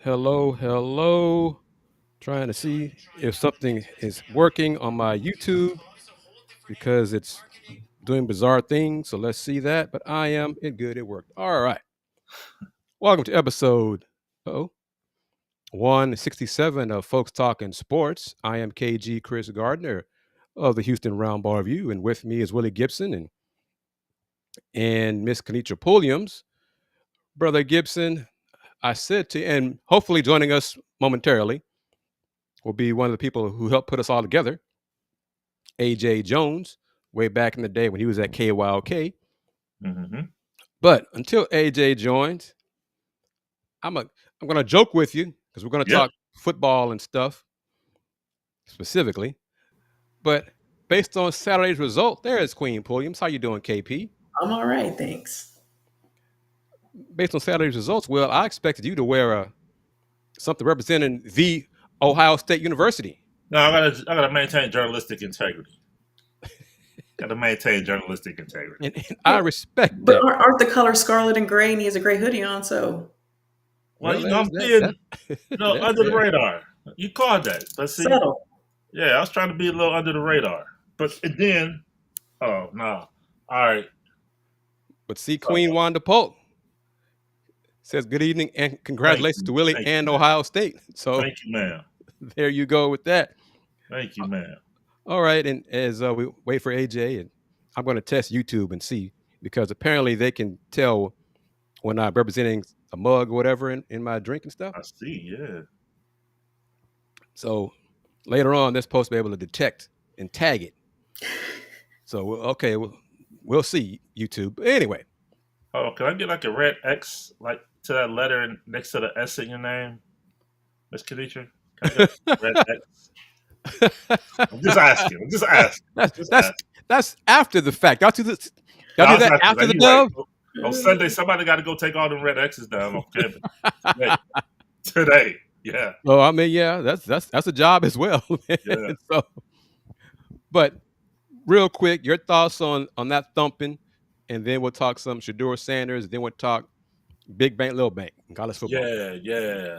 Hello, hello. Trying to see if something is working on my YouTube because it's doing bizarre things. So let's see that. But I am it good. It worked. All right. Welcome to episode 167 of Folks Talkin Sports. I am KG Kris Gardner of the Houston Roundball Review, and with me is Willy Gibson and Miss Kennetra Pulliams. Brother Gibson, I said to, and hopefully joining us momentarily will be one of the people who helped put us all together, AJ Jones, way back in the day when he was at KYLK. Mm-hmm. But until AJ joins, I'm going to joke with you because we're going to talk football and stuff specifically. But based on Saturday's result, there is Queen Pulliams. How you doing, KP? I'm all right, thanks. Based on Saturday's results, well, I expected you to wear something representing the Ohio State University. No, I gotta maintain journalistic integrity. Gotta maintain journalistic integrity. And I respect But that. aren't the colors scarlet and gray, and he has a gray hoodie on, so. Well, I'm being under the radar. You called that. But see, subtle. Yeah, I was trying to be a little under the radar. But then, oh, no. All right. But see, Queen Wanda Polk says good evening and congratulations to Willie and Ohio State. So thank you, ma'am. There you go with that. Thank you, ma'am. All right, and as we wait for AJ, and I'm going to test YouTube and see, because apparently they can tell when I'm representing a mug or whatever in my drink and stuff. I see, yeah. So later on, they're supposed to be able to detect and tag it. So, okay, we'll see, YouTube. But anyway. Oh, can I get like a red X, like to that letter next to the S in your name, Miss Kennetra? Can I get a red X? I'm just asking. That's after the fact. Y'all do that after the dub? Right. On Sunday, somebody got to go take all them red X's down on campus. Today, yeah. Oh, I mean, yeah, that's a job as well. Yeah. So, but real quick, your thoughts on that thumping, and then we'll talk some Shedeur Sanders, and then we'll talk Big Bank, Little Bank, college football. Yeah.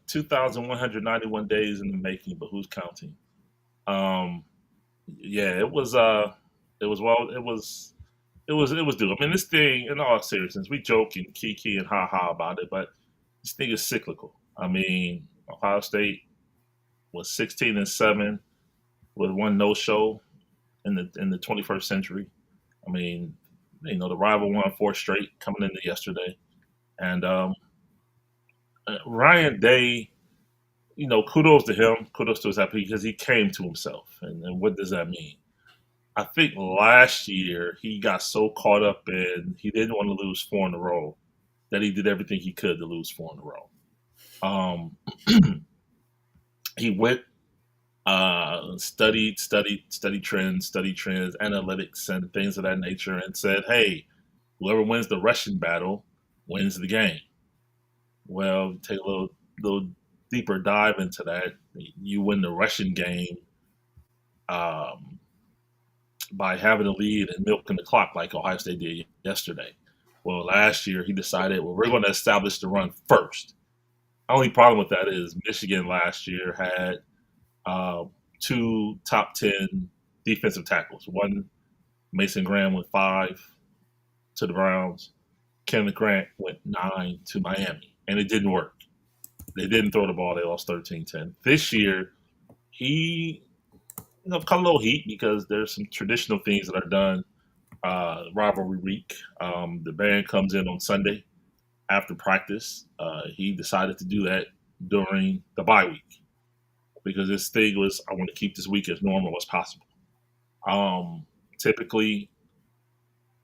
2,191 days in the making, but who's counting? Yeah, it was due. I mean, this thing, in all seriousness, we joke and kiki and ha ha about it, but this thing is cyclical. I mean, Ohio State was 16-7 with one no-show in the 21st century. I mean, the rival won 4 straight coming into yesterday, and Ryan Day, kudos to him, kudos to his effort, because he came to himself. And what does that mean? I think last year he got so caught up in he didn't want to lose 4 in a row that he did everything he could to lose 4 in a row. He went, studied trends, analytics, and things of that nature, and said, "Hey, whoever wins the rushing battle wins the game." Well, take a little deeper dive into that. You win the rushing game by having a lead and milking the clock like Ohio State did yesterday. Well, last year he decided, we're going to establish the run first. Only problem with that is Michigan last year had 2 top 10 defensive tackles. One, Mason Graham went 5 to the Browns. Kenneth Grant went 9 to Miami, and it didn't work. They didn't throw the ball. They lost 13-10. This year, he caught a little heat because there's some traditional things that are done rivalry week. The band comes in on Sunday after practice. He decided to do that during the bye week because his thing was, I want to keep this week as normal as possible. Typically,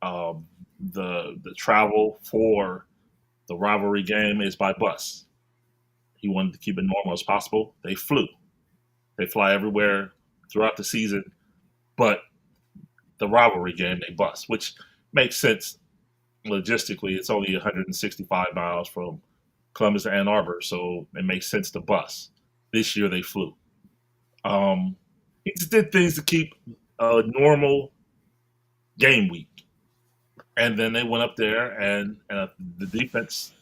the travel for the rivalry game is by bus. He wanted to keep it normal as possible. They flew. They fly everywhere throughout the season, but the rivalry game they bus, which makes sense logistically. It's only 165 miles from Columbus to Ann Arbor, so it makes sense to bus. This year they flew. He just did things to keep a normal game week. And then they went up there and the defense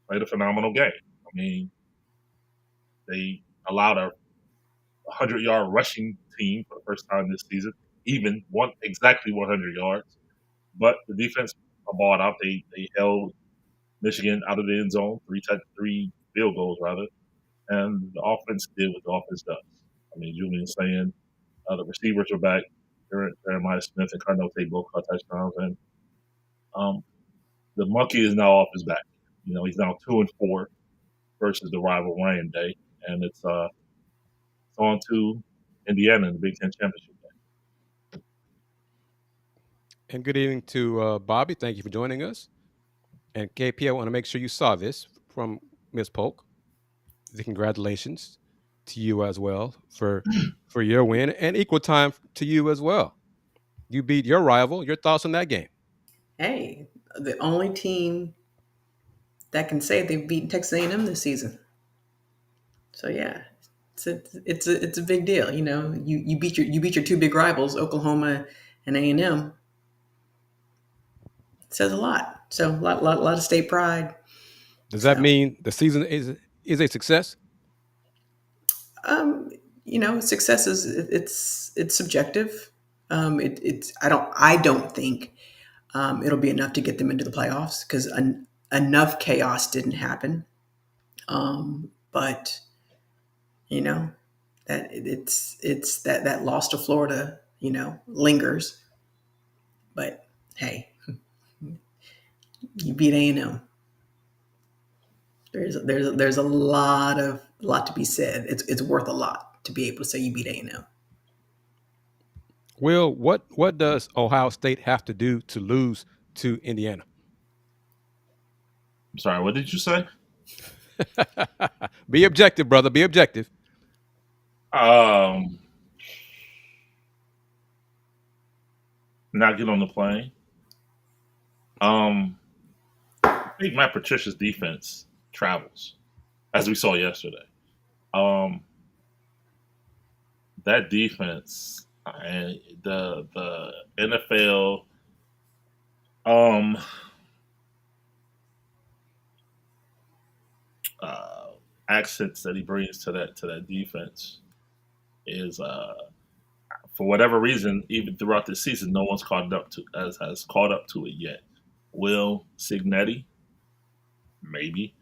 played a phenomenal game. I mean, they allowed a 100-yard rushing team for the first time this season, even exactly 100 yards. But the defense balled out. They held Michigan out of the end zone, three field goals rather, and the offense did what the offense does. I mean, Julian's saying the receivers are back. Jeremiah Smith and Cardinal Tate both caught touchdowns, and the monkey is now off his back. He's now 2-4 versus the rival Ryan Day, and it's on to Indiana in the Big Ten championship game. And good evening to Bobby. Thank you for joining us. And KP, I want to make sure you saw this from Ms. Polk. The congratulations to you as well for your win, and equal time to you as well. You beat your rival. Your thoughts on that game? Hey, the only team that can say they've beaten Texas A&M this season. So yeah, it's a big deal. You beat your two big rivals, Oklahoma and A&M. It says a lot. So a lot of state pride. Does that mean the season is a success? Success is it's subjective. I don't think it'll be enough to get them into the playoffs because enough chaos didn't happen. But that it's that loss to Florida, lingers. But hey, you beat A&M. There's a lot to be said. It's worth a lot to be able to say you beat A&M. Will, what does Ohio State have to do to lose to Indiana? I'm sorry, what did you say? Be objective, brother. Be objective. Not get on the plane. I think Matt Patricia's defense travels, as we saw yesterday. That defense and the NFL accents that he brings to that defense is for whatever reason, even throughout this season, no one's has caught up to it yet. Will Signetti? Maybe.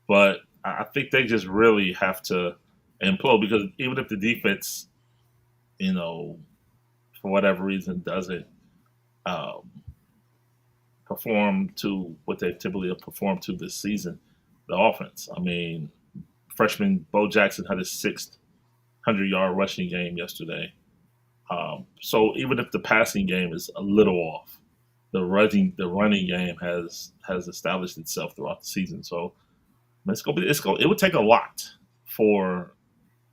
But I think they just really have to implode because even if the defense, for whatever reason doesn't perform to what they typically have performed to this season, the offense. I mean, freshman Bo Jackson had his 6th 100-yard rushing game yesterday. So even if the passing game is a little off, the running game has established itself throughout the season. So it would take a lot for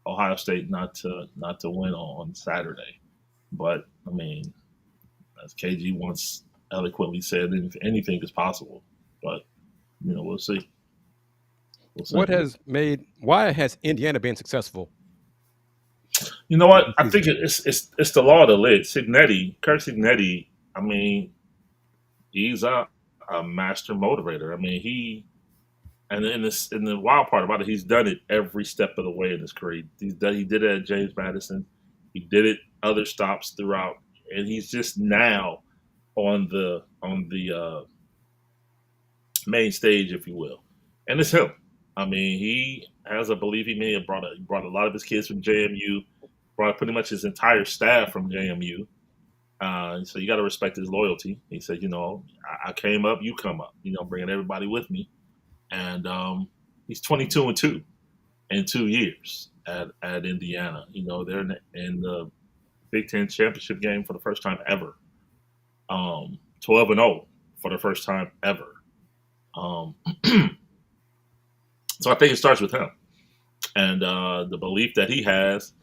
Ohio State not to win on Saturday. But I mean, as KG once eloquently said, anything is possible. But we'll see. Why has Indiana been successful? You know what? I think it's the law of the lid. Kurt Signetti, I mean, he's a master motivator. I mean, and the wild part about it, he's done it every step of the way in his career. He did it at James Madison. He did it other stops throughout, and he's just now on the main stage, if you will. And it's him. I mean, he has a belief he may have brought a lot of his kids from JMU, brought pretty much his entire staff from JMU. So you got to respect his loyalty. He said, I came up, you come up, bringing everybody with me. And he's 22-2 in 2 years at Indiana. They're in the Big Ten championship game for the first time ever. 12-0 for the first time ever. So I think it starts with him. And the belief that he has,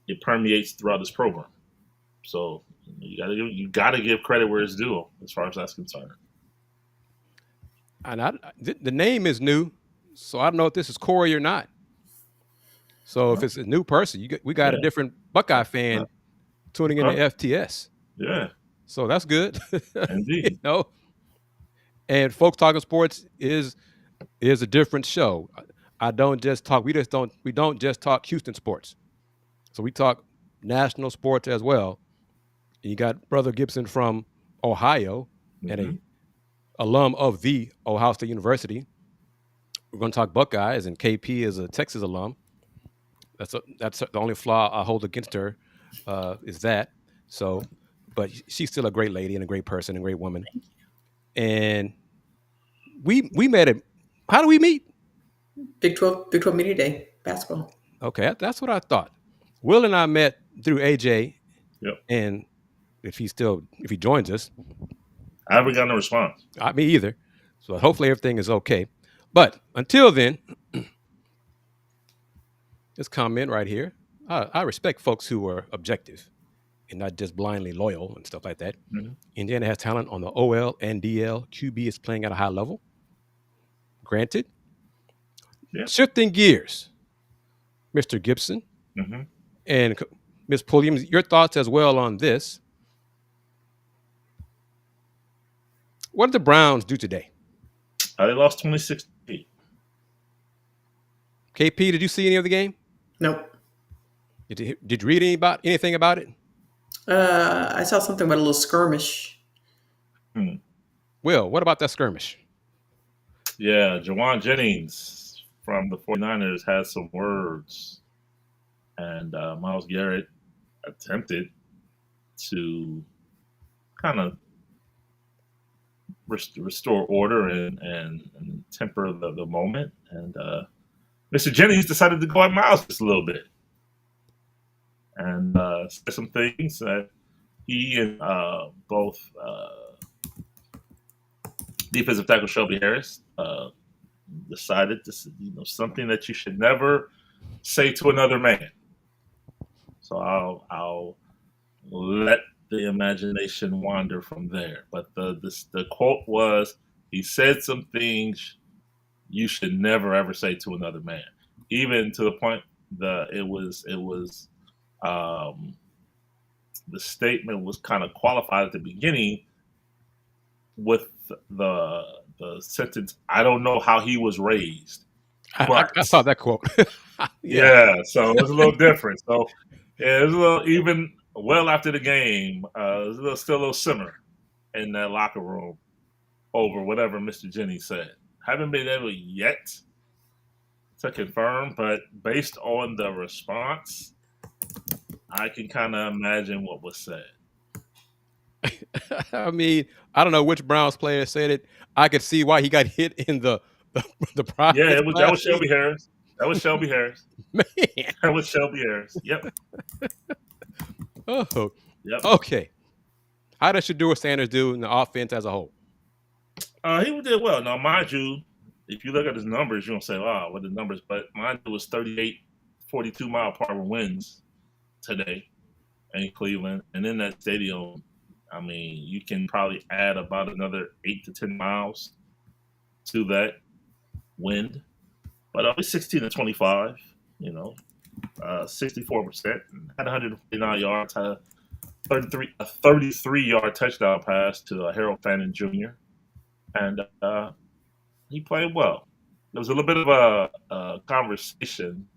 it permeates throughout his program. So you gotta give credit where it's due, as far as that's concerned. And the name is new, so I don't know if this is Corey or not. So if it's a new person, we got a different Buckeye fan tuning into FTS. Yeah. So that's good. Indeed. And Folks Talkin Sports is a different show. I don't just talk. We don't just talk Houston sports. So we talk national sports as well. And you got Brother Gibson from Ohio and Mm-hmm. a alum of the Ohio State University. We're going to talk Buckeyes, and KP is a Texas alum. That's the only flaw I hold against her, is that. So, but she's still a great lady and a great person and a great woman. And we met at, how do we meet? Big 12 Media Day basketball. Okay, that's what I thought. Will and I met through AJ, Yep. and if he joins us, I haven't gotten a response. me either. So hopefully everything is okay. But until then, this comment right here. I respect folks who are objective and not just blindly loyal and stuff like that. Mhm. Indiana has talent on the OL and DL. QB is playing at a high level. Granted. Yeah. Shifting gears, Mr. Gibson Mm-hmm. and Ms. Pulliams, your thoughts as well on this. What did the Browns do today? They lost 26-8. KP, did you see any of the game? Nope. Did you read anything about it? I saw something about a little skirmish. Will, what about that skirmish? Yeah, Jawan Jennings from the 49ers had some words, and Myles Garrett attempted to kind of restore order and temper the moment. And Mr. Jennings decided to go at Myles just a little bit and said some things that he and both defensive tackle Shelby Harris decided to, something that you should never say to another man. So I'll let the imagination wander from there. But the quote was, he said some things you should never ever say to another man, even to the point that it was the statement was kind of qualified at the beginning with the sentence, "I don't know how he was raised." I saw that quote. Yeah, so it was a little different. So yeah, it was a little, even well after the game, it was still a little simmer in that locker room over whatever Mr. Jennings said. Haven't been able yet to confirm, but based on the response, I can kind of imagine what was said. I mean, I don't know which Browns player said it. I could see why he got hit in the prize. Yeah, that was Shelby Harris. That was Shelby Harris. Man. That was Shelby Harris. Yep. Oh. Yep. Okay. How does Shedeur Sanders do in the offense as a whole? He did well. Now, mind you, if you look at his numbers, you don't say, "Wow, what are the numbers?" But mine was 38, 42 mile per hour winds today in Cleveland, and in that stadium, I mean, you can probably add about another 8 to 10 miles to that wind. But only 16 to 25, 64%, had 149 yards, had a 33-yard touchdown pass to Harold Fannin Jr. And he played well. There was a little bit of a conversation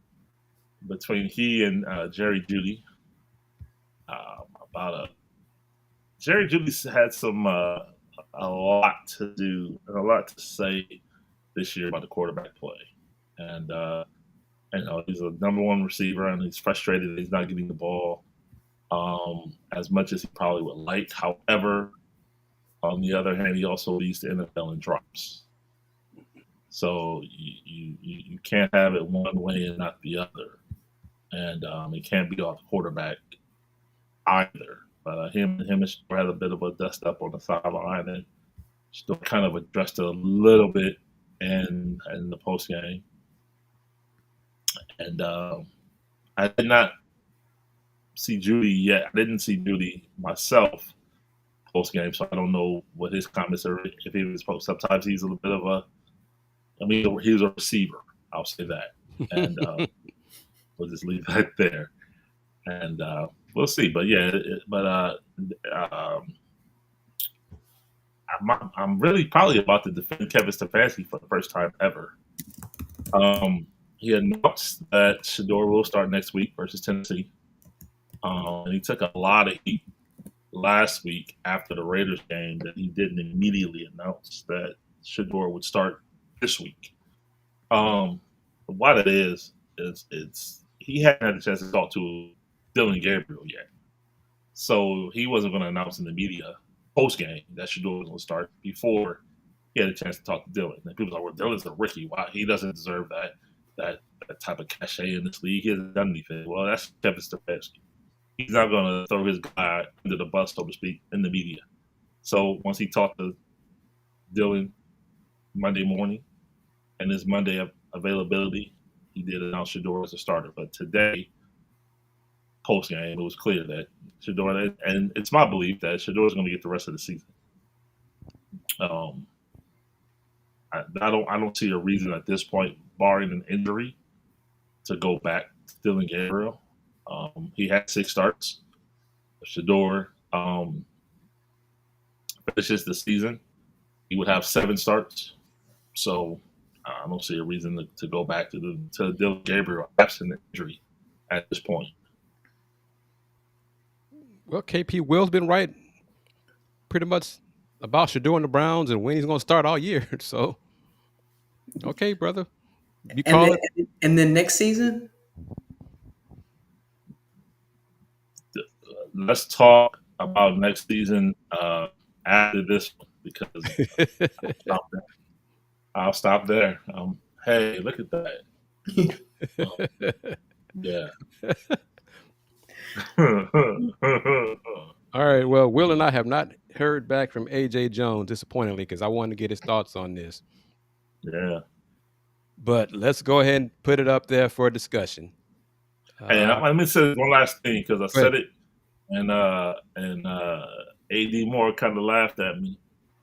between he and Jerry Jeudy about Jerry Jeudy had some a lot to do and a lot to say this year about the quarterback play. And he's a number one receiver, and he's frustrated that he's not getting the ball as much as he probably would like. However, on the other hand, he also leads the NFL in drops. So you can't have it one way and not the other. And it can't be off the quarterback either. But him and Shedeur had a bit of a dust up on the sideline, and still kind of addressed it a little bit in the post game. And I did not see Jeudy yet. I didn't see Jeudy myself post game, so I don't know what his comments are. If he was post, sometimes he's a little bit of he was a receiver. I'll say that, and we'll just leave that there. And we'll see. But yeah, I'm really probably about to defend Kevin Stefanski for the first time ever. he announced that Shedeur will start next week versus Tennessee. And he took a lot of heat last week after the Raiders game that he didn't immediately announce that Shedeur would start this week. What it is it's he hadn't had a chance to talk to Dylan Gabriel yet. So he wasn't going to announce in the media post game that Shedeur was going to start before he had a chance to talk to Dylan. And people are like, well, Dylan's a rookie. Why? He doesn't deserve that type of cachet in this league. He hasn't done anything. Well, that's Kevin Stefanski. He's not going to throw his guy under the bus, so to speak, in the media. So once he talked to Dylan Monday morning and his Monday availability, he did announce Shedeur as a starter. But today, post game, it was clear that Shedeur, and it's my belief that Shedeur is going to get the rest of the season. I don't see a reason at this point, barring an injury, to go back to Dylan Gabriel. He had 6 starts. Shedeur finishes the season, he would have 7 starts. So I don't see a reason to go back to Dylan Gabriel absent injury at this point. Well, KP Will's been right pretty much about Shedeur and the Browns and when he's going to start all year. So, okay, brother. You call it. And then next season? Let's talk about next season after this one because I'll stop there. Hey, look at that. Yeah. All right. Well, Will and I have not heard back from AJ Jones, disappointingly, because I wanted to get his thoughts on this. Yeah. But let's go ahead and put it up there for a discussion. Hey, let me say one last thing because I said it, and AD Moore kind of laughed at me,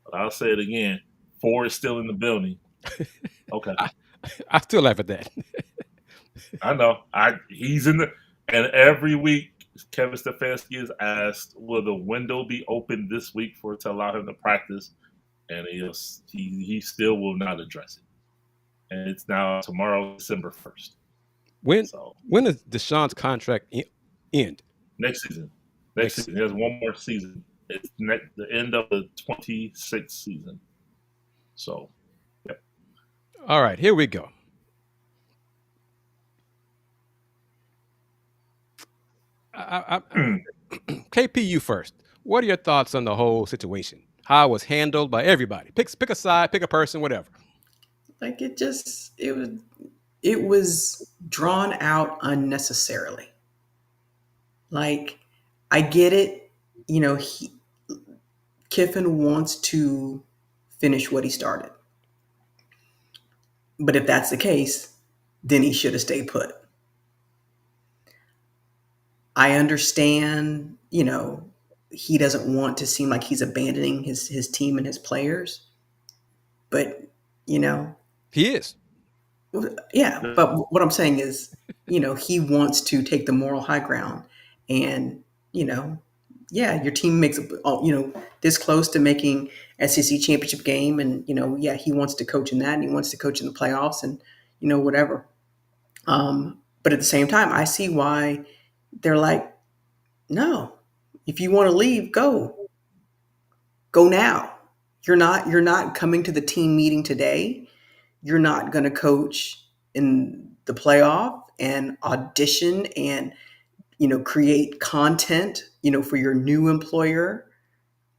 but I'll say it again. 4 is still in the building. Okay. I still laugh at that. I know. He's in the, and every week Kevin Stefanski is asked, will the window be open this week to allow him to practice? And he still will not address it. And it's now tomorrow, December 1st. When does Deshaun's contract end? Next season. Next season. He has one more season. It's the end of the 26th season. So, yep. All right, here we go. KP, you first. What are your thoughts on the whole situation? How it was handled by everybody? Pick a side, pick a person, whatever. Like it was drawn out unnecessarily. Like, I get it. You know, Kiffin wants to finish what he started. But if that's the case, then he should have stayed put. I understand, you know, he doesn't want to seem like he's abandoning his team and his players. But, you know. He is. Yeah, but what I'm saying is, you know, he wants to take the moral high ground. And, you know, yeah, your team makes, you know, this close to making SEC championship game. And, you know, yeah, he wants to coach in that and he wants to coach in the playoffs and, you know, whatever. But at the same time, I see why they're like, no, if you want to leave, go now. You're not coming to the team meeting today. You're not going to coach in the playoff and audition and, you know, create content, you know, for your new employer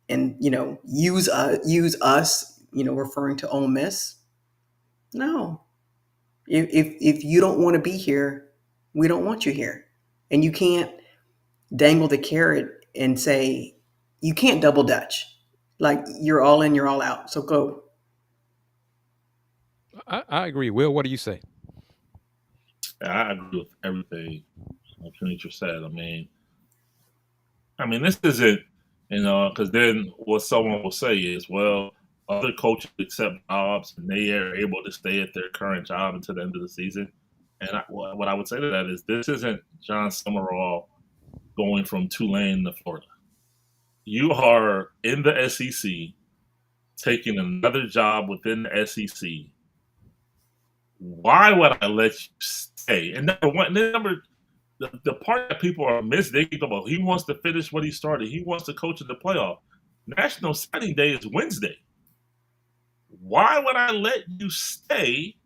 and, you know, use us, you know, referring to Ole Miss. No. If you don't want to be here, we don't want you here. And you can't dangle the carrot and say, you can't double dutch. Like, you're all in, you're all out. So go. I agree. Will, what do you say? I agree with everything Kennetra said. I mean, this isn't, you know, because then what someone will say is, well, other coaches accept jobs and they are able to stay at their current job until the end of the season. And what I would say to that is, this isn't John Summerall going from Tulane to Florida. You are in the SEC, taking another job within the SEC why would I let you stay? And the part that people are missing, they think about, he wants to finish what he started. He wants to coach in the playoff. National Signing Day is Wednesday. Why would I let you stay?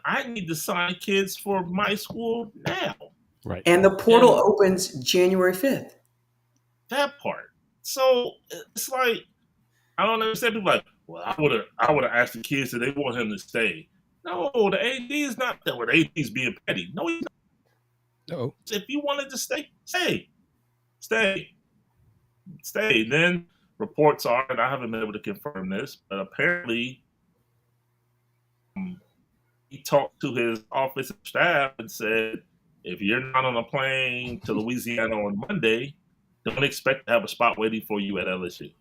I need to sign kids for my school now. Right. And the portal opens January 5th. That part. So it's like, I don't understand. People like, well, I would have asked the kids if they want him to stay. No, the AD is not that. The AD is being petty. No, he's not. No. If you wanted to stay, stay. Then reports are, and I haven't been able to confirm this, but apparently he talked to his offensive staff and said, if you're not on a plane to Louisiana on Monday, don't expect to have a spot waiting for you at LSU.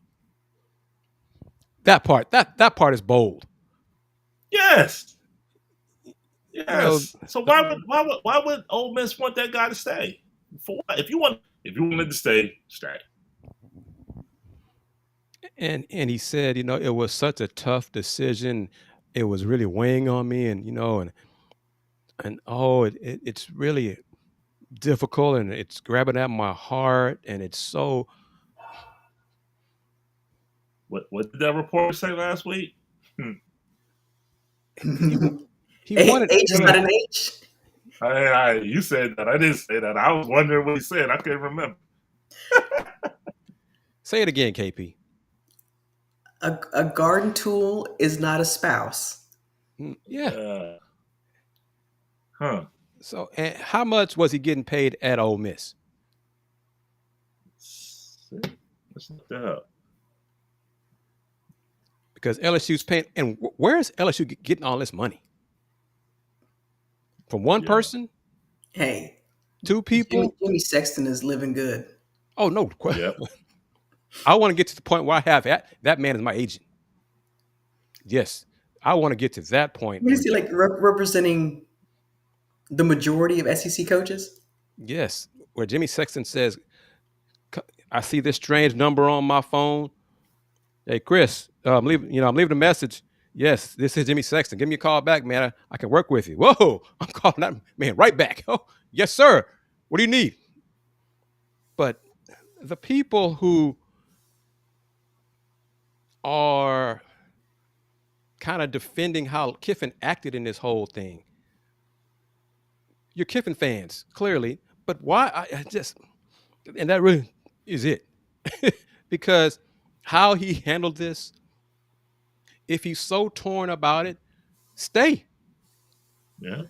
That part is bold. Yes. You know, so why would Ole Miss want that guy to stay? For what? If you wanted to stay, stay. And he said, it was such a tough decision. It was really weighing on me, and it's really difficult, and it's grabbing at my heart, and it's so. What did that reporter say last week? He wanted H is not an H. You said that. I didn't say that. I was wondering what he said. I can't remember. Say it again, KP. A garden tool is not a spouse. Yeah. So, and how much was he getting paid at Ole Miss? Let's look that up. Because LSU's paying, and where is LSU getting all this money? From one person? Hey. 2 people? Jimmy Sexton is living good. Oh, no. Yep. I want to get to the point where I have that man is my agent. Yes. I want to get to that point. What is he like representing the majority of SEC coaches? Yes. Where Jimmy Sexton says, I see this strange number on my phone. Hey, Kris, I'm leaving a message. Yes, this is Jimmy Sexton. Give me a call back, man. I can work with you. Whoa, I'm calling that man right back. Oh, yes, sir. What do you need? But the people who are kind of defending how Kiffin acted in this whole thing, you're Kiffin fans, clearly. But why? And that really is it. Because how he handled this, if he's so torn about it, stay. Yeah.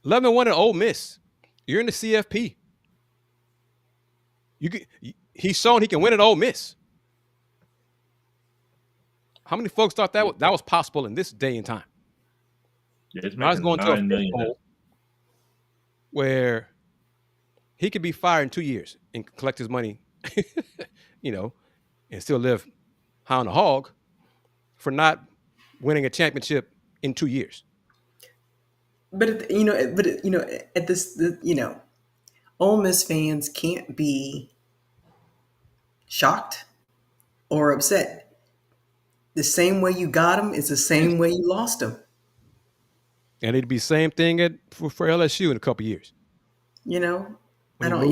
11-1 at Ole Miss. You're in the CFP. He's shown he can win at Ole Miss. How many folks thought that was possible in this day and time? Yeah, it's I was going to a $9 million poll where he could be fired in 2 years and collect his money, and still live high on the hog for not winning a championship in 2 years. But Ole Miss fans can't be shocked or upset. The same way you got them is the same way you lost them. And it'd be the same thing for LSU in a couple of years. I don't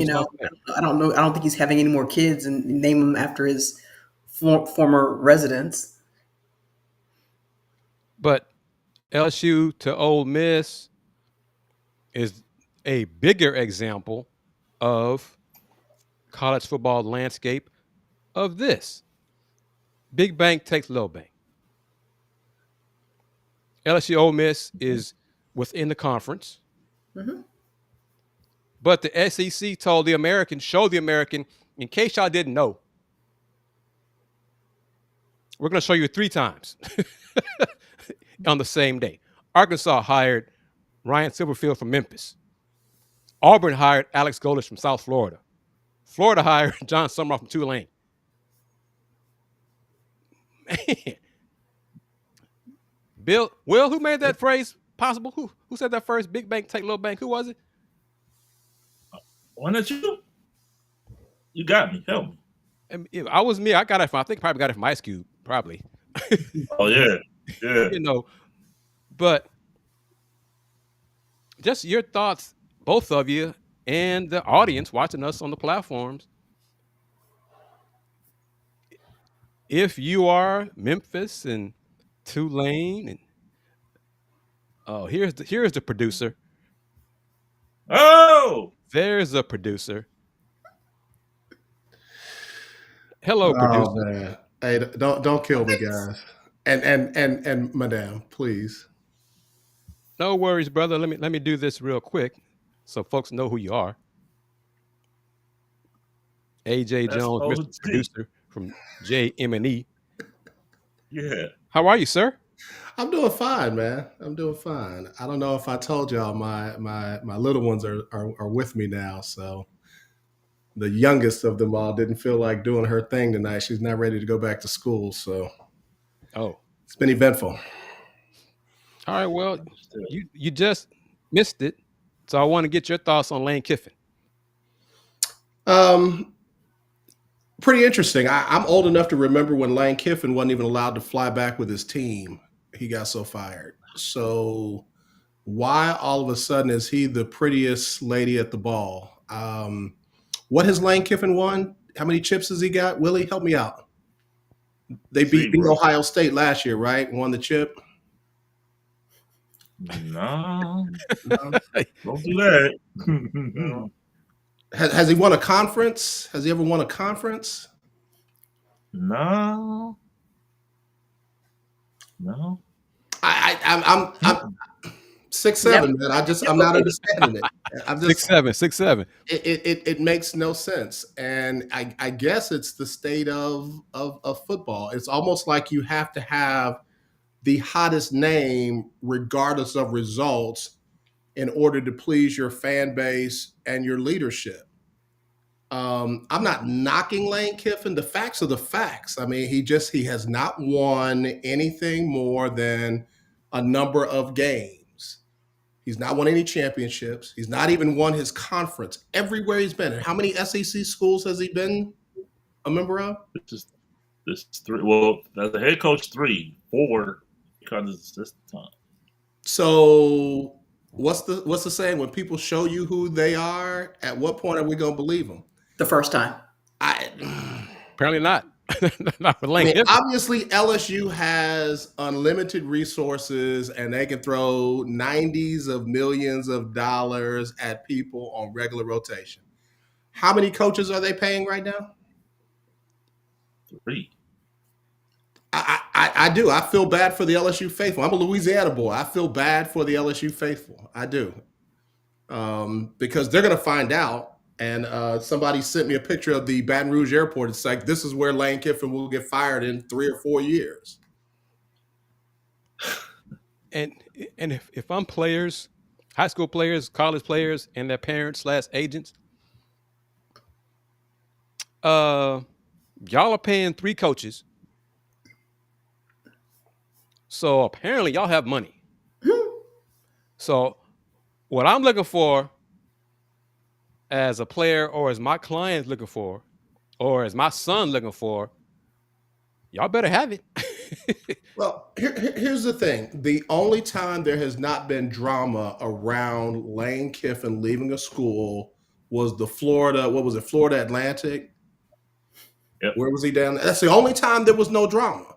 know. I don't think he's having any more kids and name them after his former residence. But LSU to Ole Miss is a bigger example of college football landscape of this. Big bank takes little bank. LSU Ole Miss is within the conference. Mm-hmm. But the SEC told the American, showed the American, in case y'all didn't know, we're going to show you 3 times on the same day. Arkansas hired Ryan Silverfield from Memphis. Auburn hired Alex Golish from South Florida. Florida hired John Summerall from Tulane. Man. Will, who made that phrase possible? Who said that first? Big bank take little bank. Who was it? Why not you? You got me. Help me. If I was me, I think probably got it from Ice Cube, probably. Oh yeah. But just your thoughts, both of you, and the audience watching us on the platforms. If you are Memphis and Tulane, and oh, here's the producer. Oh, There's a producer. Hello, Oh producer. man. Hey, don't kill me, guys. And madam, please. No worries, brother. Let me do this real quick, so folks know who you are. AJ that's Jones, Mr. OG. Producer from JM&E. Yeah. How are you, sir? I'm doing fine, man. I'm doing fine. I don't know if I told y'all my little ones are with me now. So the youngest of them all didn't feel like doing her thing tonight. She's not ready to go back to school. So Oh, it's been eventful. all right. Well, Understood. you just missed it, so I want to get your thoughts on Lane Kiffin. Pretty interesting. I'm old enough to remember when Lane Kiffin wasn't even allowed to fly back with his team. He got so fired. So why all of a sudden is he the prettiest lady at the ball? What has Lane Kiffin won? How many chips has he got? Willie, help me out. They beat Zero. Ohio State last year, right? Won the chip. No, No. don't do that. No. Has he won a conference? Has he ever won a conference? No. I'm 6'7", man. I'm not understanding it. I'm just 6'7", 6'7". it makes no sense, and I guess it's the state of football. It's almost like you have to have the hottest name regardless of results in order to please your fan base and your leadership. I'm not knocking Lane Kiffin. The facts are the facts. I mean, he has not won anything more than a number of games. He's not won any championships. He's not even won his conference everywhere he's been. And how many SEC schools has he been a member of? This is three. Well, as a head coach, 3, 4, because it's this time. So what's the saying? When people show you who they are, at what point are we going to believe them? The first time. Apparently not. Not with Lane Kiffin. Obviously, LSU has unlimited resources and they can throw 90s of millions of dollars at people on regular rotation. How many coaches are they paying right now? 3. I do. I feel bad for the LSU faithful. I'm a Louisiana boy. I feel bad for the LSU faithful. I do. Because they're going to find out. And somebody sent me a picture of the Baton Rouge airport. It's like, this is where Lane Kiffin will get fired in 3 or 4 years. And if I'm players, high school players, college players, and their parents / agents, y'all are paying 3 coaches. So apparently y'all have money. So what I'm looking for as a player, or as my client's looking for, or as my son looking for, y'all better have it. Well, here's the thing. The only time there has not been drama around Lane Kiffin leaving a school was the Florida Atlantic? Yep. Where was he down there? That's the only time there was no drama.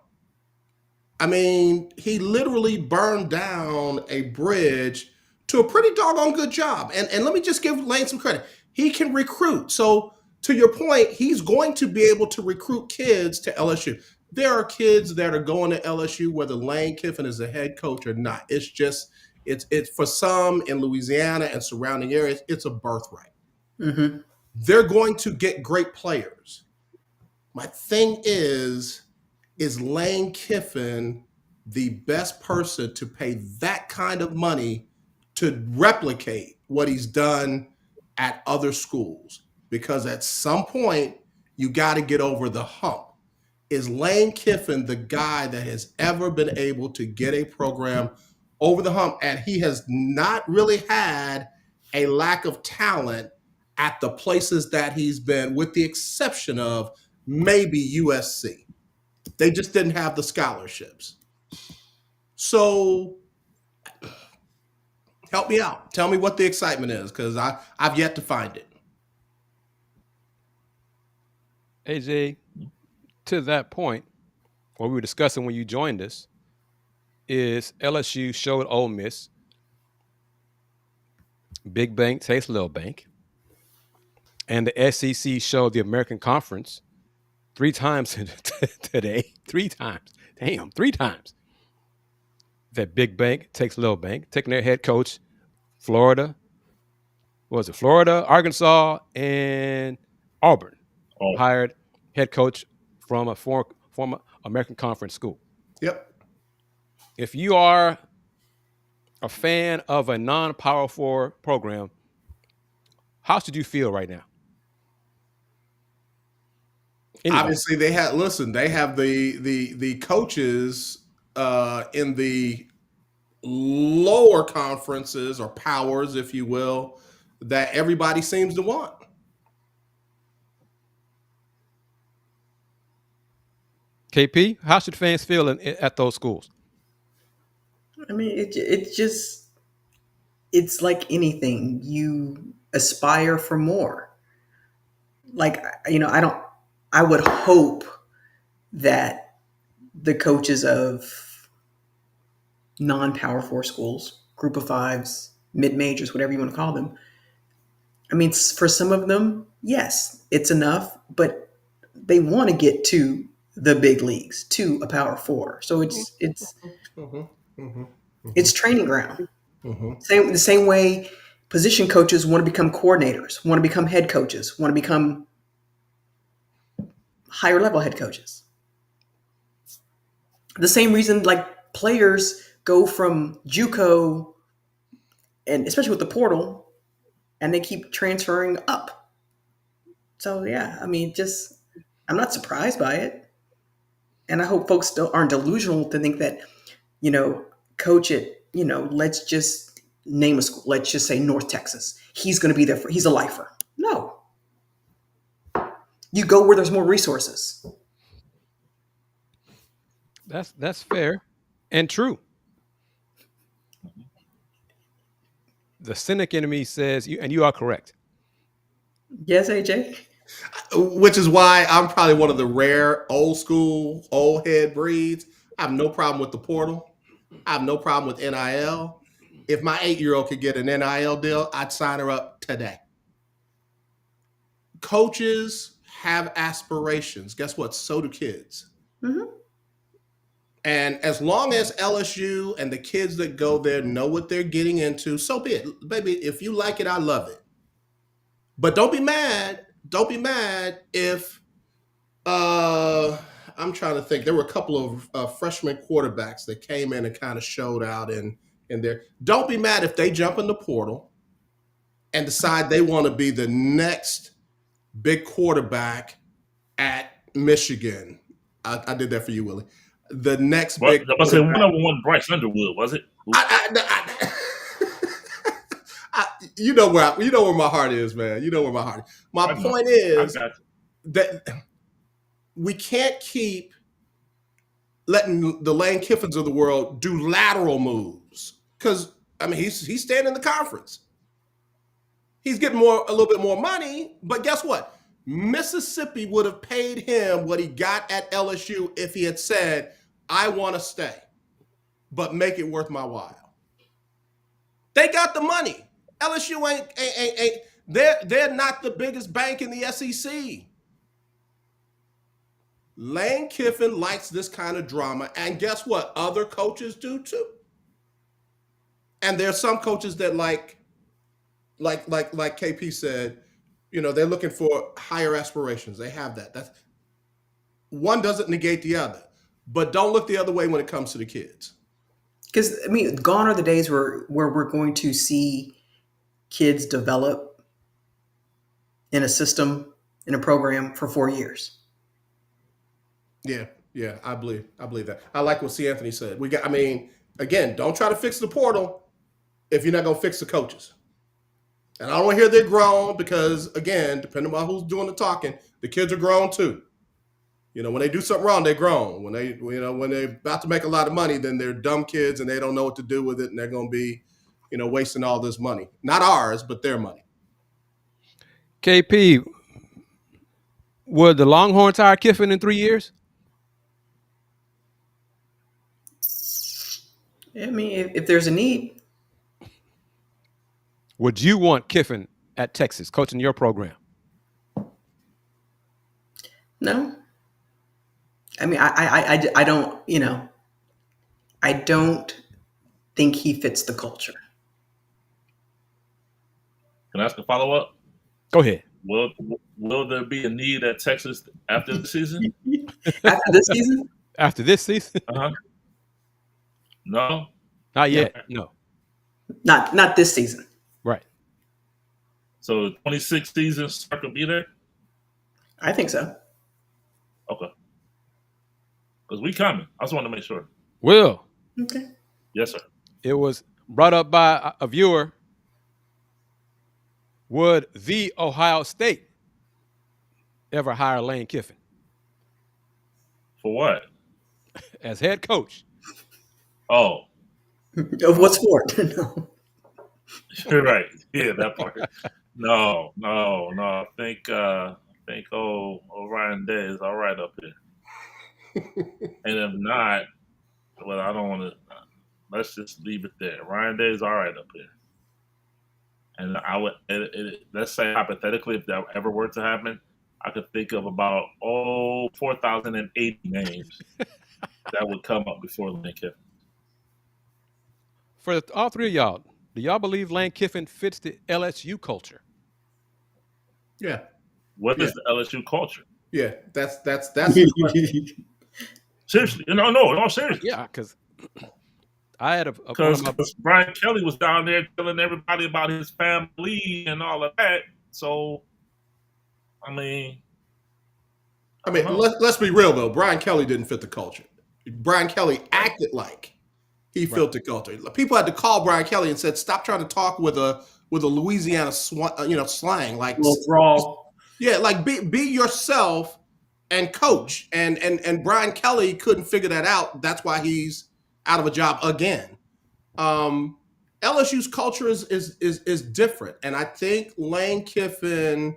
I mean, he literally burned down a bridge to a pretty doggone good job. And let me just give Lane some credit. He can recruit. So to your point, he's going to be able to recruit kids to LSU. There are kids that are going to LSU whether Lane Kiffin is the head coach or not. It's just, it's for some in Louisiana and surrounding areas, it's a birthright. Mm-hmm. They're going to get great players. My thing is Lane Kiffin the best person to pay that kind of money to replicate what he's done at other schools? Because at some point, you got to get over the hump. Is Lane Kiffin the guy that has ever been able to get a program over the hump? And he has not really had a lack of talent at the places that he's been, with the exception of maybe USC. They just didn't have the scholarships. So Help me out. Tell me what the excitement is, because I've yet to find it. AJ, to that point, what we were discussing when you joined us is LSU showed Ole Miss big bank takes little bank, and the SEC showed the American Conference 3 times today. 3 times. Damn, 3 times. That big bank takes little bank, taking their head coach, Florida. What was it? Florida, Arkansas, and Auburn. Oh, Hired head coach from a former American Conference school. Yep. If you are a fan of a non-Power 4 program, how should you feel right now? Anybody. Obviously, they have the coaches in the lower conferences or powers, if you will, that everybody seems to want. KP, how should fans feel at those schools? I mean, it's like anything. You aspire for more. Like, I would hope that the coaches of non-Power 4 schools, group of fives, mid-majors, whatever you want to call them, I mean, for some of them, yes, it's enough, but they want to get to the big leagues, to a Power 4. So it's training ground. The same way position coaches want to become coordinators, want to become head coaches, want to become higher level head coaches. The same reason like players go from JUCO, and especially with the portal, and they keep transferring up. So yeah, I mean, I'm not surprised by it. And I hope folks aren't delusional to think that, coach it, let's just name a school. Let's just say North Texas. He's going to be there he's a lifer. No. You go where there's more resources. That's fair and true. The cynic in me says, and you are correct. Yes, AJ? Which is why I'm probably one of the rare old school, old head breeds. I have no problem with the portal. I have no problem with NIL. If my 8-year-old could get an NIL deal, I'd sign her up today. Coaches have aspirations. Guess what? So do kids. Mm-hmm. And as long as LSU and the kids that go there know what they're getting into, so be it. Baby, if you like it, I love it. But don't be mad. Don't be mad if I'm trying to think. There were a couple of freshman quarterbacks that came in and kind of showed out in there. Don't be mad if they jump in the portal and decide they want to be the next big quarterback at Michigan. I did that for you, Willie. The next big. I was saying one of them wasn't Bryce Underwood, was it? You know where my heart is, man. You know where my heart is. My point is that we can't keep letting the Lane Kiffins of the world do lateral moves, because I mean he's staying in the conference. He's getting a little bit more money, but guess what? Mississippi would have paid him what he got at LSU if he had said, I want to stay, but make it worth my while. They got the money. LSU ain't they're not the biggest bank in the SEC. Lane Kiffin likes this kind of drama, and guess what? Other coaches do too. And there's some coaches that like KP said, they're looking for higher aspirations. They have that. That's one doesn't negate the other, but don't look the other way when it comes to the kids. Because I mean, gone are the days where we're going to see kids develop in a system, in a program for 4 years. Yeah, I believe that. I like what C. Anthony said. Again, don't try to fix the portal if you're not going to fix the coaches. And I don't want to hear they're grown, because, again, depending on who's doing the talking, the kids are grown too. When they do something wrong, they're grown. When they're about to make a lot of money, then they're dumb kids and they don't know what to do with it, and they're going to be wasting all this money. Not ours, but their money. KP, would the Longhorns hire Kiffin in 3 years? I mean, if there's a need. Would you want Kiffin at Texas coaching your program? No. I mean, I don't, I don't think he fits the culture. Can I ask a follow-up? Go ahead. Will there be a need at Texas after the season? After this season? After this season? Uh-huh. No? Not yet. No. Not this season. Right. So the 26 season, Sark will be there? I think so. Okay. Because we coming. I just want to make sure. Will. Okay. Yes, sir. It was brought up by a viewer. Would the Ohio State ever hire Lane Kiffin For what? as head coach? Oh, Of what sport? No. you're right. Yeah, that part. No. I think Ryan Day is all right up here. And if not, well, I don't want to. Let's just leave it there. Ryan Day is all right up here. And I would, let's say hypothetically, if that ever were to happen, I could think of about 4,080 names that would come up before Lane Kiffin. For all three of y'all, do y'all believe Lane Kiffin fits the LSU culture? Yeah. What is the LSU culture? Yeah, that's Seriously, no, seriously. Yeah, because I had because Brian Kelly was down there telling everybody about his family and all of that. So, I mean, let's be real though. Brian Kelly didn't fit the culture. Brian Kelly acted like he fit the culture. People had to call Brian Kelly and said, "Stop trying to talk with a Louisiana slang, like drawl." Yeah, like be yourself and coach. And Brian Kelly couldn't figure that out. That's why he's out of a job again. LSU's culture is different, and I think Lane Kiffin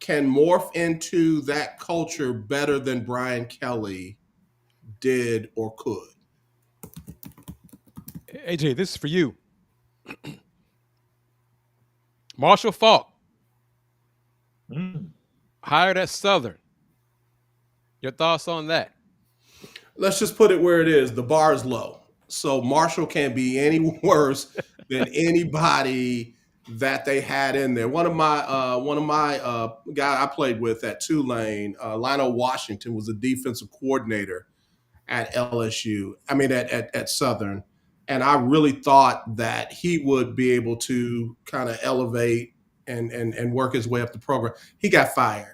can morph into that culture better than Brian Kelly did or could. AJ, this is for you. Marshall Faulk, hired at Southern. Your thoughts on that? Let's just put it where it is. The bar is low. So Marshall can't be any worse than anybody that they had in there. One of my guy I played with at Tulane, Lionel Washington, was a defensive coordinator at LSU. I mean at Southern. And I really thought that he would be able to kind of elevate and work his way up the program. He got fired.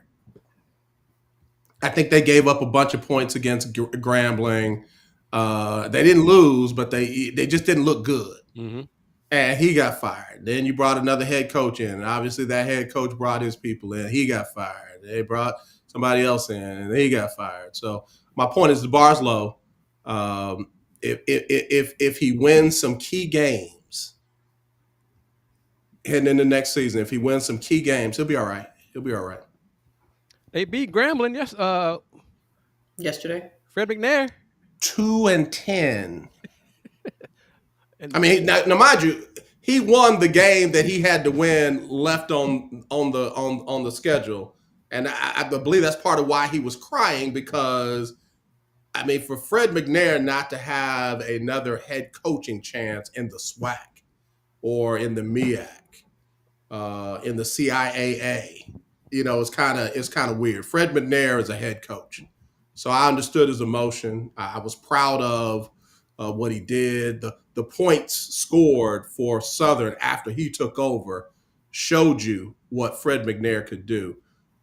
I think they gave up a bunch of points against Grambling. They didn't lose, but they just didn't look good. Mm-hmm. And he got fired. Then you brought another head coach in. And obviously, that head coach brought his people in. He got fired. They brought somebody else in, and he got fired. So my point is the bar's low. If he wins some key games heading into next season, if he wins some key games, he'll be all right. He'll be all right. They beat Grambling yesterday. Fred McNair 2-10. I mean, now mind you, he won the game that he had to win left on the schedule, and I believe that's part of why he was crying, because I mean, for Fred McNair not to have another head coaching chance in the SWAC or in the MEAC, in the CIAA, it's kind of weird. Fred McNair is a head coach, so I understood his emotion. I was proud of what he did. The points scored for Southern after he took over showed you what Fred McNair could do.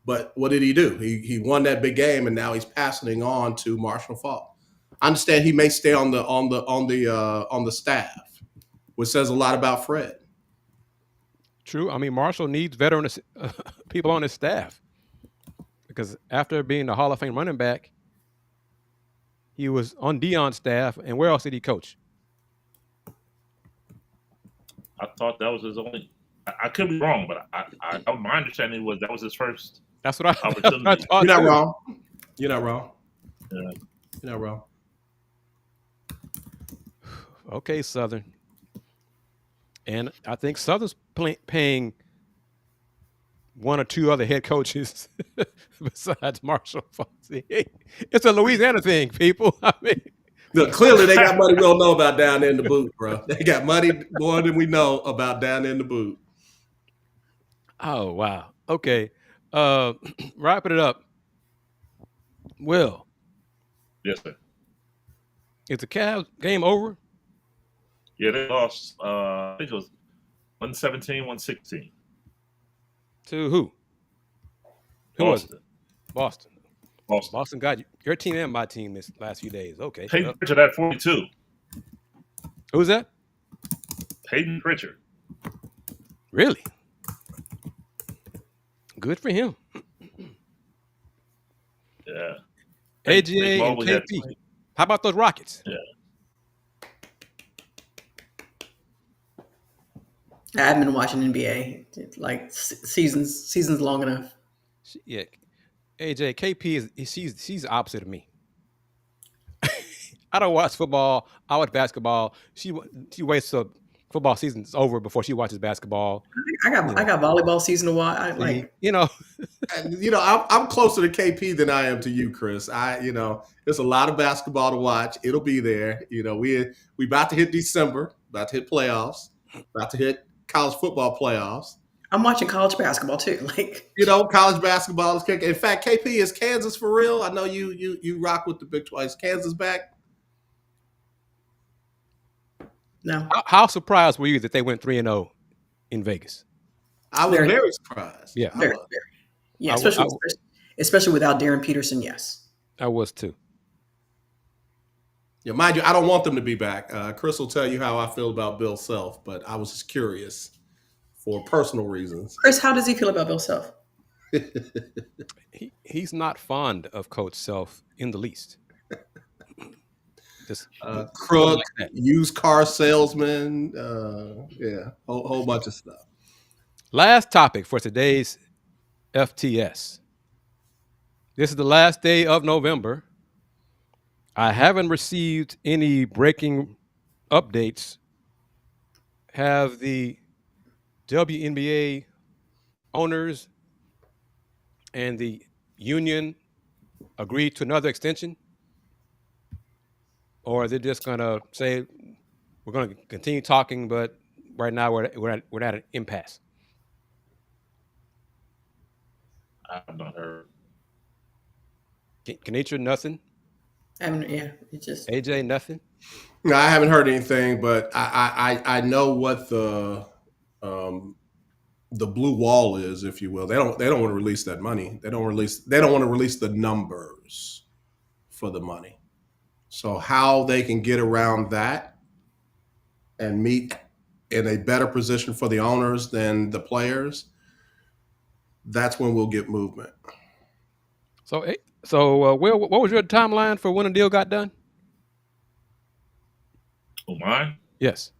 But what did he do? He won that big game, and now he's passing it on to Marshall Faulk. I understand he may stay on the staff, which says a lot about Fred. True. I mean, Marshall needs veteran people on his staff, because after being the Hall of Fame running back, he was on Deion's staff. And where else did he coach? I thought that was his only. I could be wrong, but my understanding was that was his first That's what I opportunity. thought. You're not too. wrong. You're not wrong. Yeah. You're not wrong. Okay, Southern. And I think Southern's paying one or two other head coaches besides Marshall Foxy. It's a Louisiana thing, people. I mean, Look, clearly they got money we don't know about down there in the boot, bro. They got money more than we know about down there in the boot. oh wow. Okay. Wrapping it up. Will, Yes, sir. is the Cavs game over? Yeah, they lost. I think it was 117, 116. To who? Who was it? Boston. Boston. Boston got your team and my team this last few days. Okay. Peyton Pritchard at 42. Who's that? Peyton Pritchard. Really? Good for him. Yeah. AGA and Mobley had KP. 20. How about those Rockets? Yeah. I haven't been watching NBA like seasons long enough. Yeah. AJ, KP she's the opposite of me. I don't watch football. I watch basketball. She waits till football season's over before she watches basketball. I got volleyball season to watch. I'm closer to KP than I am to you, Chris. There's a lot of basketball to watch. It'll be there. We about to hit December, about to hit playoffs, about to hit college football playoffs. I'm watching college basketball too. College basketball is kicking. In fact, KP, is Kansas for real? I know you rock with the Big 12. Is Kansas back? No. How surprised were you that they went 3-0 in Vegas? I was very surprised. Yeah. Very. Yeah, especially without Darren Peterson, yes. I was too. Yeah, mind you, I don't want them to be back. Chris will tell you how I feel about Bill Self, but I was just curious for personal reasons. Chris, how does he feel about Bill Self? He's not fond of Coach Self in the least. Crook, used car salesman, whole bunch of stuff. Last topic for today's FTS. This is the last day of November. I haven't received any breaking updates. Have the WNBA owners and the union agreed to another extension? Or are they just going to say, we're going to continue talking, but right now we're at an impasse? I have not heard. Kennetra, nothing? It's just AJ, nothing? No, I haven't heard anything, but I know what the blue wall is, if you will. They don't want to release that money. They don't want to release the numbers for the money. So how they can get around that and meet in a better position for the owners than the players, that's when we'll get movement. So Will, what was your timeline for when the deal got done? Oh, mine? Yes.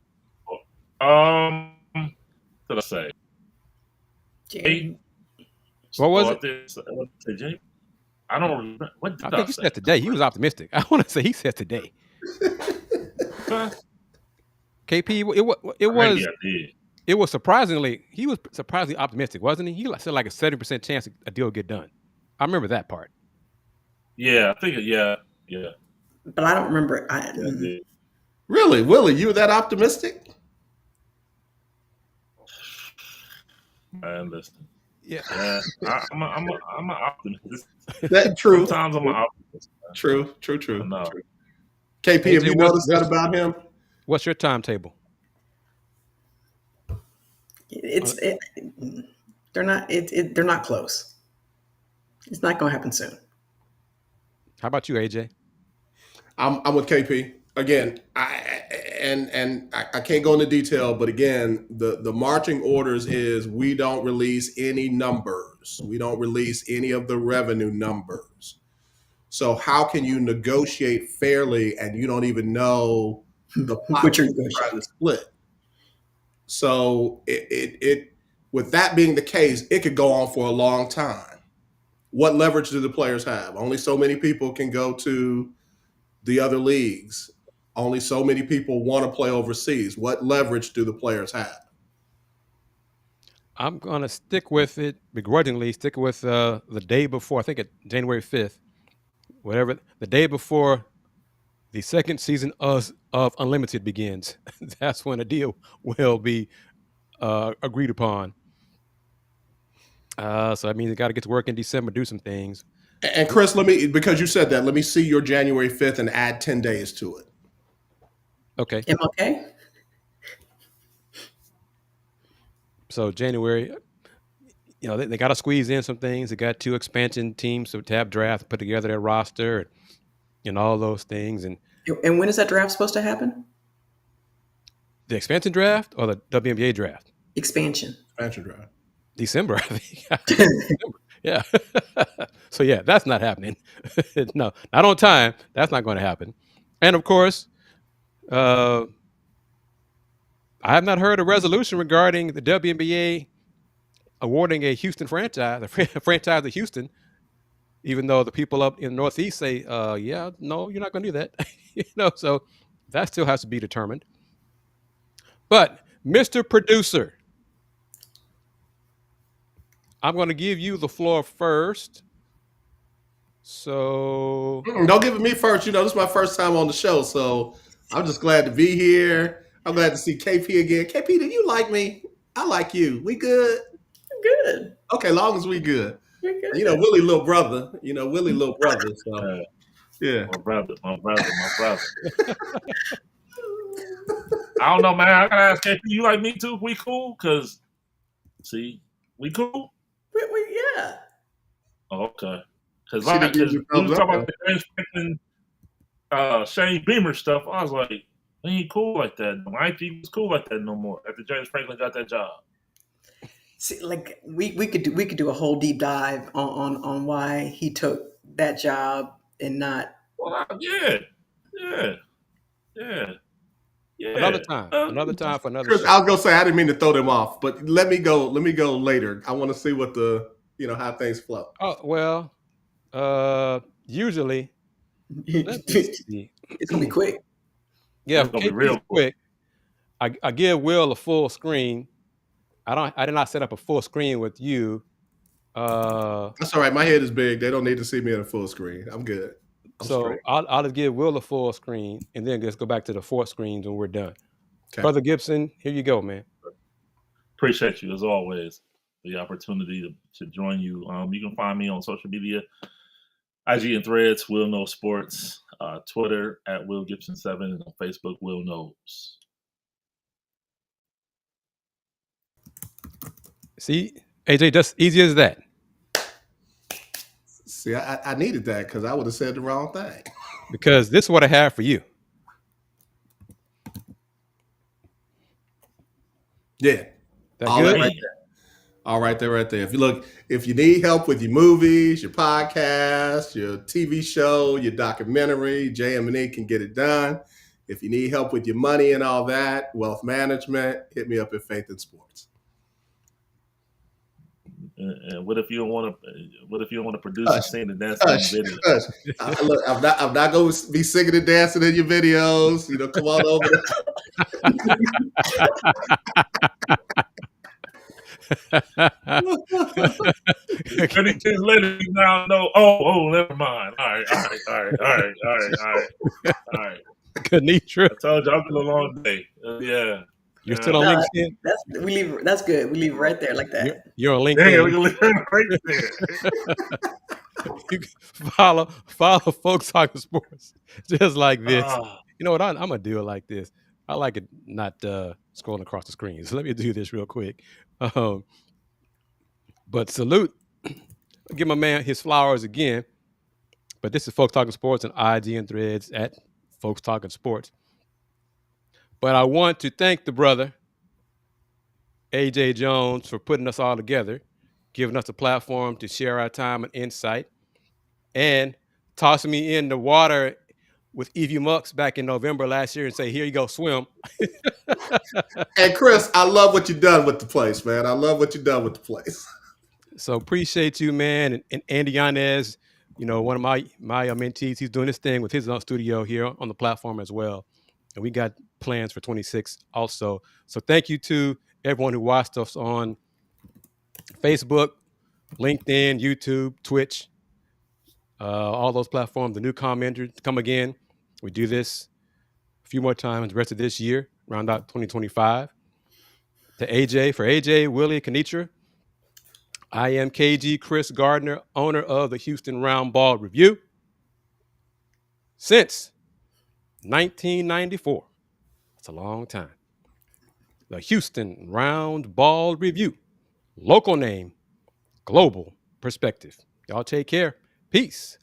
What did I say? January. What was it? I don't remember. What did I think he say? said today. He was optimistic. I want to say he said today. KP, it was surprisingly, he was surprisingly optimistic, wasn't he? He said like a 70% chance a deal would get done. I remember that part. Yeah, I think yeah. But I don't remember. Really, Willie, you were that optimistic? I understand. Yeah. I'm an optimist. That's true. Sometimes I'm an optimist. True. No. KP, have you noticed that about him? What's your timetable? They're not close. It's not going to happen soon. How about you, AJ? I'm with KP again. I can't go into detail, but again, the marching orders is we don't release any numbers. We don't release any of the revenue numbers. So how can you negotiate fairly and you don't even know the pot you're trying to split? So it with that being the case, it could go on for a long time. What leverage do the players have? Only so many people can go to the other leagues. Only so many people want to play overseas. What leverage do the players have? I'm gonna stick with it begrudgingly. Stick with the day before. I think it January 5th, whatever the day before the second season of Unlimited begins. That's when a deal will be agreed upon. So that means you got to get to work in December, do some things. And Kris, because you said that, let me see your January 5th and add 10 days to it. Okay. MLK? So January, they got to squeeze in some things. They got 2 expansion teams to have draft, put together their roster, and all those things. And when is that draft supposed to happen? The expansion draft or the WNBA draft? Expansion draft. December, I think. December. Yeah. So yeah, that's not happening. No, not on time. That's not going to happen. And of course, I have not heard a resolution regarding the WNBA awarding a Houston franchise, a franchise of Houston, even though the people up in the Northeast say, yeah, no, you're not going to do that. So that still has to be determined. But Mr. Producer, I'm going to give you the floor first. So don't give it me first. This is my first time on the show, so I'm just glad to be here. I'm glad to see KP again. KP, do you like me? I like you. We good? Good. Okay, long as we good. You're good. Willie little brother. Willie little brother. So yeah. My brother. I don't know, man. I gotta ask KP, you like me too? We cool? Cause see, we cool? Yeah. Oh, okay. Because we was talking about the James Franklin, Shane Beamer stuff. I was like, he ain't cool like that. I ain't think he was cool like that no more after James Franklin got that job. See, like we could do a whole deep dive on why he took that job and not. Well, yeah. Another time for another Kris, show. I was gonna say I didn't mean to throw them off, but let me go later. I want to see what how things flow. Oh well, usually it's gonna be quick. Yeah, it's gonna be real quick. I give Will a full screen. I did not set up a full screen with you. That's all right. My head is big. They don't need to see me in a full screen. I'm good. I'll just give Will a full screen and then just go back to the 4 screens when we're done. Okay. Brother Gibson, here you go, man. Appreciate you as always. The opportunity to join you. You can find me on social media, IG and Threads, Will Knows Sports, Twitter at Will Gibson 7, and on Facebook, Will Knows. See, AJ, just easy as that. See, I needed that because I would have said the wrong thing. Because this is what I have for you. Yeah. That good? Right there. All right there, right there. If you need help with your movies, your podcast, your TV show, your documentary, JM&E can get it done. If you need help with your money and all that, wealth management, hit me up at Faith in Sports. And what if you don't want to produce and sing and dance in your videos? Look, I'm not going to be singing and dancing in your videos. Come on over. Many kids later now know. Oh, never mind. All right. Kennetra. I told you I've been a long day. Yeah. You're still on LinkedIn? That's good. We leave it right there like that. You're on LinkedIn. Yeah, we can leave it right there. You can follow Folks Talkin Sports just like this. You know what? I'm going to do it like this. I like it not scrolling across the screen. So let me do this real quick. But salute. I'll give my man his flowers again. But this is Folks Talkin Sports and IG and Threads at Folks Talkin Sports. But I want to thank the brother, AJ Jones, for putting us all together, giving us a platform to share our time and insight, and tossing me in the water with Evie Mux back in November last year and say, here you go, swim. And Kris, I love what you've done with the place, man. I love what you've done with the place. So appreciate you, man. And Andy Yanez, one of my mentees, he's doing this thing with his own studio here on the platform as well. And we got plans for 26 also. So thank you to everyone who watched us on Facebook, LinkedIn, YouTube, Twitch, all those platforms. The new commenters come again. We do this a few more times the rest of this year, round out 2025. To AJ, Willy, Kennetra, I am KG Kris Gardner, owner of the Houston Roundball Review since 1994. That's a long time. The Houston Roundball Review. Local name, global perspective. Y'all take care. Peace.